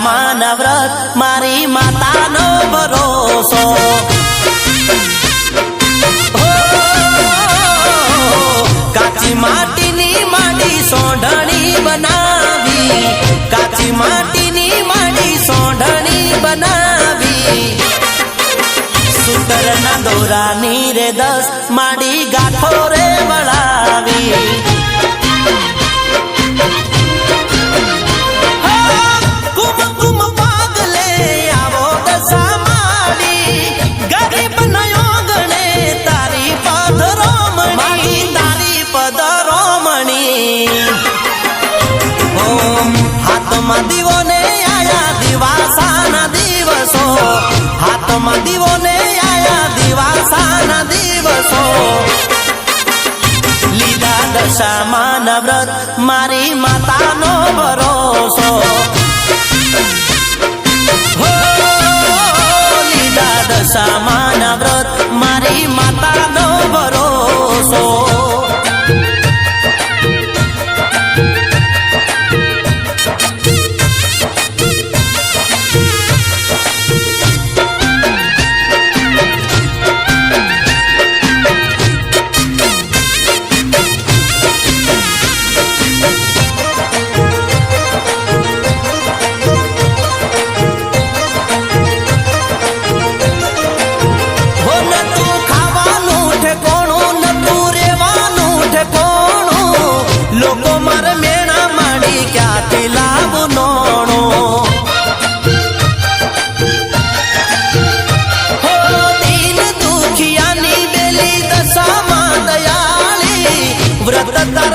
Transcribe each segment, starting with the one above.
દશામાં વ્રત મારી માતાનો ભરોસો કાચી માટીની માડી સોંઢણી બનાવી કાચી માટીની માડી સોંઢણી બનાવી સૂતરના દોરાની રે 10 માડી ગાંઠો રે વળાવી હાથમાં દીવો ને આયા દિવાસાના દિવસો હાથમાં દીવો ને આયા દિવાસાના દિવસો લીધા દશામાં વ્રત મારી માતાનો ભરોસો લીધા દશામાં વ્રત મારી માતાનો ભરોસો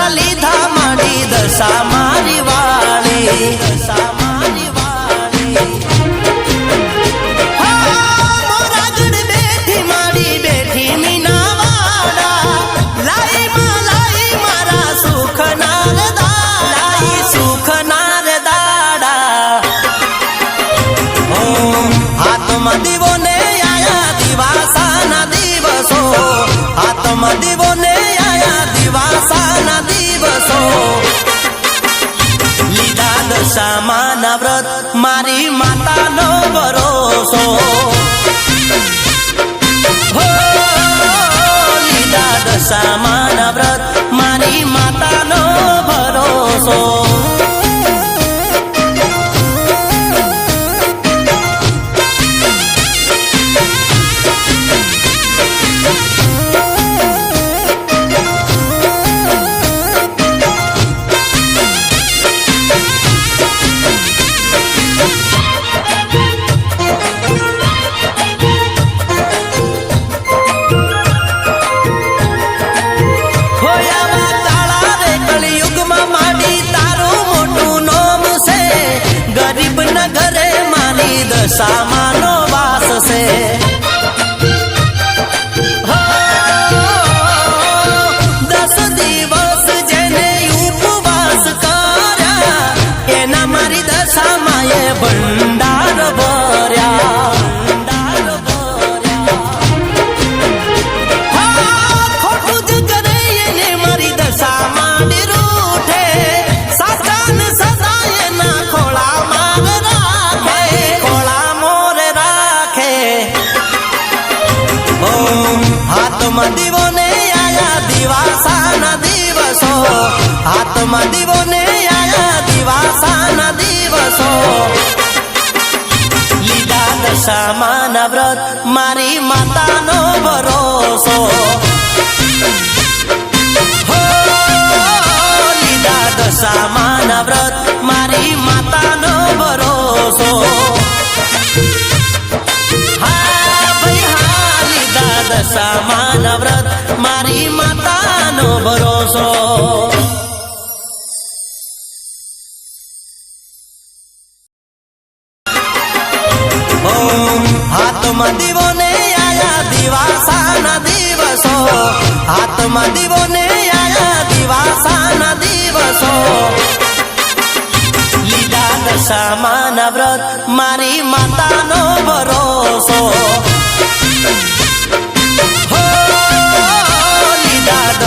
લીધા માડી દશા મારી વાળી દશા મારી વાળી મોરાગઢ બેઠી માડી બેઠી મીનાવાડા લાઈ મારા સુખ નાર દાડા સુખ નાર દાડા હાથમાં દીવો ને આયા દિવાસાના દિવસો હાથમાં દીવો ને આયા દિવાસાના દિવસો લીધા દશામાં વ્રત મારી માતાનો ભરોસો લીધા દશામાં વ્રત મારી માતાનો ભરોસો દશામાંનો વાસ છે દસ દિવસ જેને ઉપવાસ કર્યા એના મારી દશામાં ભંડાર ભર્યા ખોટું જ કરે એને મારી દશામાં રૂઠે સાચાને સદા એના ખોળામાં હાથમાં દીવો ને આયા દિવાસાના દિવસો હાથમાં દીવો ને આયા દિવાસાના દિવસો લીધા દશામાં વ્રત મારી માતાનો ભરોસો લીધા દશામાં વ્રત મારી માતાનો ભરોસો દશામાં વ્રત મારી માતાનો ભરોસો હાથમાં દીવો ને આયા દિવાસાના દિવસો હાથમાં દીવો ને આયા દિવાસાના દિવસો લીધા દશામાં વ્રત મારી માતાનો ભરોસો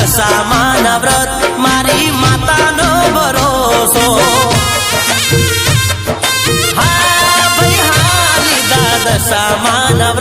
દશામાં વ્રત મારી માતાનો ભરોસો હા સામાન